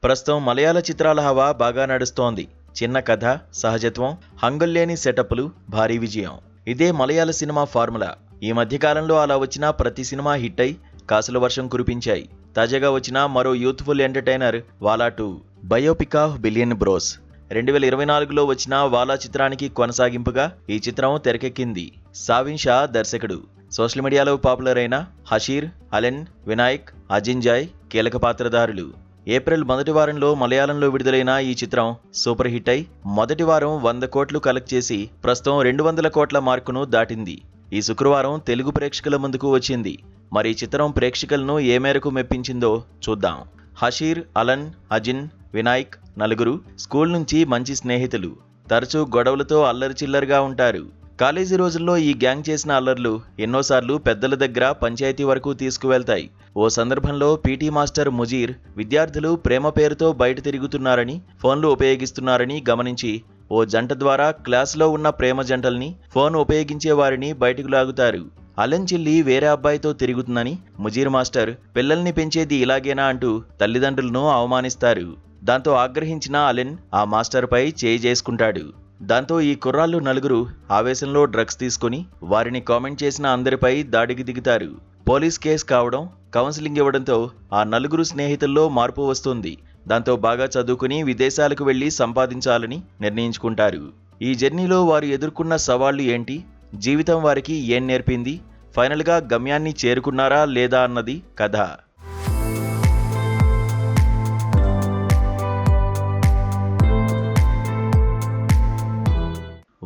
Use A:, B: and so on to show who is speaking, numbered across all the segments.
A: ప్రస్తుతం మలయాళ చిత్రాల హవా బాగా నడుస్తోంది. చిన్న కథ, సహజత్వం, హంగుల్లేని సెటప్లు, భారీ విజయం. ఇదే మలయాళ సినిమా ఫార్ములా. ఈ మధ్యకాలంలో అలా వచ్చిన ప్రతి సినిమా హిట్ అయి కాసుల వర్షం కురిపించాయి. తాజాగా వచ్చిన మరో youthful entertainer Vaazha 2, biopic of billion bros. 2024లో వచ్చిన వాలా చిత్రానికి కొనసాగింపుగా ఈ చిత్రం తెరకెక్కింది. సావిన్ షా దర్శకుడు. సోషల్ మీడియాలో పాపులర్ అయిన హషీర్, అలెన్, వినాయక్, అజింజాయ్ కీలక పాత్రధారులు. ఏప్రిల్ మొదటి వారంలో మలయాళంలో విడుదలైన ఈ చిత్రం సూపర్ హిట్ అయి మొదటి వారం 100 కోట్లు కలెక్ట్ చేసి ప్రస్తుతం 200 కోట్ల మార్కును దాటింది. ఈ శుక్రవారం తెలుగు ప్రేక్షకుల ముందుకు వచ్చింది. మరి ఈ చిత్రం ప్రేక్షకులను ఏ మేరకు మెప్పించిందో చూద్దాం. హషీర్, అలన్, అజిన్, వినాయక్ నలుగురు స్కూల్ నుంచి మంచి స్నేహితులు. తరచూ గొడవలతో అల్లరి చిల్లరగా ఉంటారు. కాలేజీ రోజుల్లో ఈ గ్యాంగ్ చేసిన అల్లర్లు ఎన్నోసార్లు పెద్దల దగ్గర పంచాయతీ వరకు తీసుకువెళ్తాయి. ఓ సందర్భంలో పీటీ మాస్టర్ ముజీర్ విద్యార్థులు ప్రేమ పేరుతో బయట తిరుగుతున్నారని, ఫోన్లు ఉపయోగిస్తున్నారని గమనించి ఓ జంట ద్వారా క్లాసులో ఉన్న ప్రేమ జంటల్ని, ఫోన్ ఉపయోగించే వారిని బయటకు లాగుతారు. అలెన్ చెల్లి వేరే అబ్బాయితో తిరుగుతుందని ముజీర్ మాస్టర్ పిల్లల్ని పెంచేది ఇలాగేనా అంటూ తల్లిదండ్రులను అవమానిస్తారు. దాంతో ఆగ్రహించిన అలెన్ ఆ మాస్టర్పై చేయి చేసుకుంటాడు. దాంతో ఈ కుర్రాళ్ళు నలుగురు ఆవేశంలో డ్రగ్స్ తీసుకుని వారిని కామెంట్ చేసిన అందరిపై దాడికి దిగుతారు. పోలీస్ కేసు కావడం, కౌన్సిలింగ్ ఇవ్వడంతో ఆ నలుగురు స్నేహితుల్లో మార్పు వస్తుంది. దాంతో బాగా చదువుకుని విదేశాలకు వెళ్లి సంపాదించాలని నిర్ణయించుకుంటారు. ఈ జర్నీలో వారు ఎదుర్కొన్న సవాళ్లు ఏంటి, జీవితం వారికి ఏం నేర్పింది, ఫైనల్గా గమ్యాన్ని చేరుకున్నారా లేదా అన్నది కథ.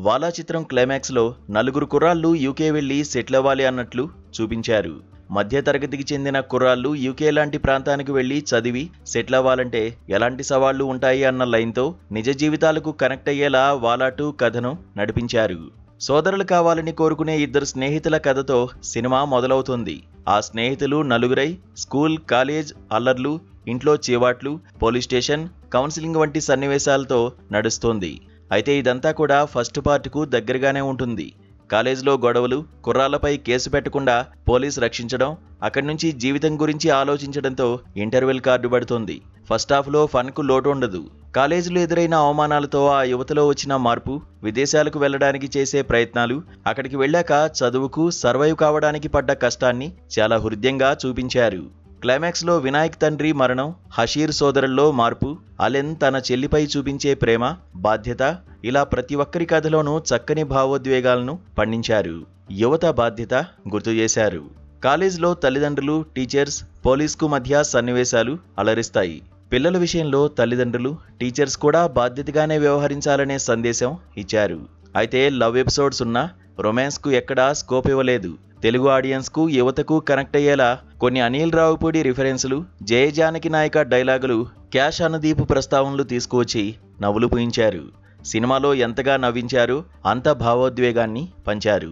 A: వాలా చిత్రం క్లైమాక్స్లో నలుగురు కుర్రాళ్ళు యూకే వెళ్లి సెటిల్ అవ్వాలి అన్నట్లు చూపించారు. మధ్య తరగతికి చెందిన కుర్రాళ్ళు యూకే లాంటి ప్రాంతానికి వెళ్లి చదివి సెటిల్ అవ్వాలంటే ఎలాంటి సవాళ్లు ఉంటాయి అన్న లైన్తో నిజ జీవితాలకు కనెక్ట్ అయ్యేలా వాలా 2 కథను నడిపించారు. సోదరులు కావాలని కోరుకునే ఇద్దరు స్నేహితుల కథతో సినిమా మొదలవుతుంది. ఆ స్నేహితులు నలుగురై స్కూల్, కాలేజ్ అల్లర్లు, ఇంట్లో చీవాట్లు, పోలీస్ స్టేషన్, కౌన్సిలింగ్ వంటి సన్నివేశాలతో నడుస్తుంది. అయితే ఇదంతా కూడా ఫస్ట్ పార్ట్కు దగ్గరగానే ఉంటుంది. కాలేజీలో గొడవలు, కుర్రాళ్లపై కేసు పెట్టకుండా పోలీస్ రక్షించడం, అక్కడి నుంచి జీవితం గురించి ఆలోచించడంతో ఇంటర్వెల్ కార్డు పడుతుంది. ఫస్ట్ హాఫ్లో ఫన్కు లోటు ఉండదు. కాలేజీలో ఎదురైన అవమానాలతో ఆ యువతలో వచ్చిన మార్పు, విదేశాలకు వెళ్లడానికి చేసే ప్రయత్నాలు, అక్కడికి వెళ్ళాక చదువుకు సర్వైవ్ కావడానికి పడ్డ కష్టాన్ని చాలా హృద్యంగా చూపించారు. క్లైమాక్స్లో వినాయక్ తండ్రి మరణం, హషీర్ సోదరుల్లో మార్పు, అలెన్ తన చెల్లిపై చూపించే ప్రేమ, బాధ్యత, ఇలా ప్రతి ఒక్కరి కథలోనూ చక్కని భావోద్వేగాలను పండించారు. యువత బాధ్యత గుర్తు చేశారు. కాలేజ్లో తల్లిదండ్రులు, టీచర్స్, పోలీస్కు మధ్య సన్నివేశాలు అలరిస్తాయి. పిల్లల విషయంలో తల్లిదండ్రులు, టీచర్స్ కూడా బాధ్యతగానే వ్యవహరించాలనే సందేశం ఇచ్చారు. అయితే లవ్ ఎపిసోడ్స్ ఉన్నా రొమాన్స్కు ఎక్కడా స్కోప్ ఇవ్వలేదు. తెలుగు ఆడియన్స్కు, యువతకు కనెక్ట్ అయ్యేలా కొన్ని అనిల్ రావుపూడి రిఫరెన్సులు, జయజానకి నాయక డైలాగులు, క్యాష్ అనుదీపు ప్రస్తావనలు తీసుకువచ్చి నవ్వులు పూయించారు. సినిమాలో ఎంతగా నవ్వించారో అంత భావోద్వేగాన్ని పంచారు.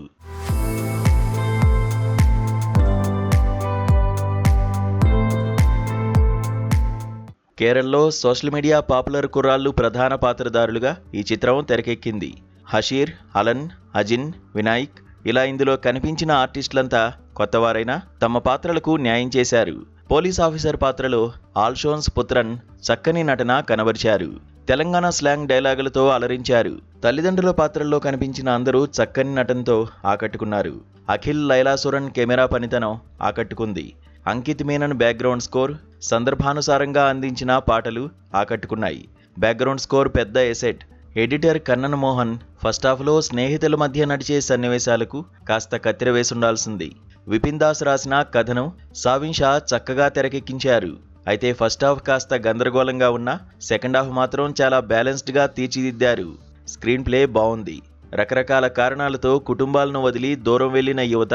A: కేరళలో సోషల్ మీడియా పాపులర్ కుర్రాళ్ళు ప్రధాన పాత్రధారులుగా ఈ చిత్రం తెరకెక్కింది. హషీర్, అలన్, అజిన్, వినాయక్ ఇలా ఇందులో కనిపించిన ఆర్టిస్టులంతా కొత్తవారైనా తమ పాత్రలకు న్యాయం చేశారు. పోలీస్ ఆఫీసర్ పాత్రలో ఆల్షోన్స్ పుత్రన్ చక్కని నటన కనబరిచారు. తెలంగాణ స్లాంగ్ డైలాగులతో అలరించారు. తల్లిదండ్రుల పాత్రల్లో కనిపించిన అందరూ చక్కని నటనతో ఆకట్టుకున్నారు. అఖిల్ లైలాసురన్ కెమెరా పనితనం ఆకట్టుకుంది. అంకిత్ మీనన్ బ్యాక్గ్రౌండ్ స్కోర్, సందర్భానుసారంగా అందించిన పాటలు ఆకట్టుకున్నాయి. బ్యాక్గ్రౌండ్ స్కోర్ పెద్ద asset. Editor Kannan Mohan first హాఫ్లో స్నేహితుల మధ్య నడిచే సన్నివేశాలకు కాస్త కత్తెర వేసుండాల్సింది. విపిన్ దాస్ రాసిన కథను సావిన్ షా చక్కగా తెరకెక్కించారు. అయితే ఫస్ట్ హాఫ్ కాస్త గందరగోళంగా ఉన్నా సెకండ్ హాఫ్ మాత్రం చాలా బ్యాలెన్స్డ్గా తీర్చిదిద్దారు. స్క్రీన్ ప్లే బాగుంది. రకరకాల కారణాలతో కుటుంబాలను వదిలి దూరం వెళ్లిన యువత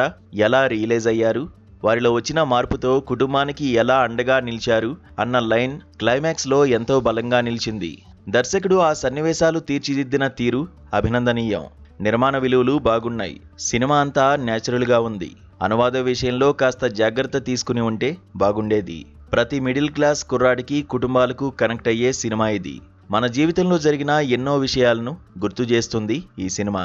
A: ఎలా రియలైజ్ అయ్యారు, వారిలో వచ్చిన మార్పుతో కుటుంబానికి ఎలా అండగా నిలిచారు అన్న లైన్ క్లైమాక్స్లో ఎంతో బలంగా నిలిచింది. దర్శకుడు ఆ సన్నివేశాలు తీర్చిదిద్దిన తీరు అభినందనీయం. నిర్మాణ విలువలు బాగున్నాయి. సినిమా అంతా న్యాచురల్గా ఉంది. అనువాద విషయంలో కాస్త జాగ్రత్త తీసుకుని ఉంటే బాగుండేది. ప్రతి మిడిల్ క్లాస్ కుర్రాడికి, కుటుంబాలకు కనెక్ట్ అయ్యే సినిమా ఇది. మన జీవితంలో జరిగిన ఎన్నో విషయాలను గుర్తు చేస్తుంది ఈ సినిమా.